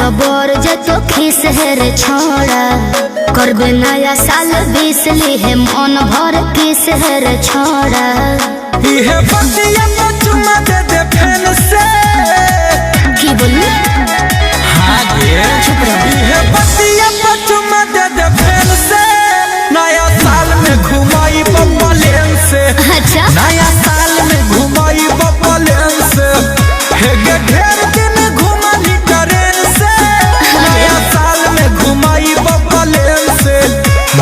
खबर जे तो खीस है रे छोड़ा करबे नया साल 20 ली मन भर किस है रे छोड़ा इहे बतिया में चुमा दे दे फैन से की बोली हाँ गे चुप रह इहे बतिया में चुमा दे दे फैन से नया साल में घुमाई बबलेन से अच्छा नया साल में घुमाई बबलेन से हे गे ढेर दिन घुमाली ट्रेन से नया साल में घुमाई बबलेन से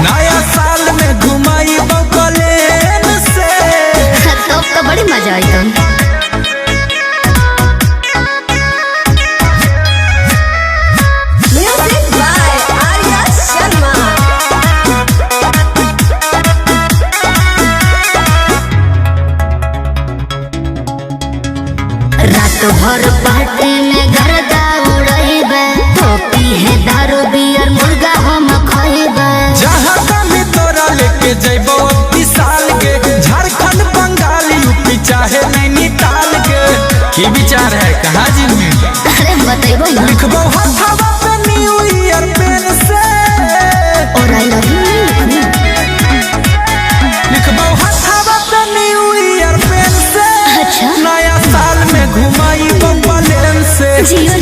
नया साल में घुमाई बबलेन से तो बड़ी मजा आई तुम Music by Arya Sharma. रात भर पार्टी में गर्दा उड़ैबे टोपी है दारू बियर मुर्गा हम खैबे जहाँ कभी तोरा लेके जैबो 30 साल के झारखंड बंगाल यूपी चाहे नैनीताल के की विचार है कहाँ जिम्मे अरे बतैबो ना लिखबो हथवा पे न्यू ईयर पेन से और आई लव यू लिखबो हथवा पे न्यू ईयर पेन से अच्छा नया साल में घुमाई बबलेन से जियो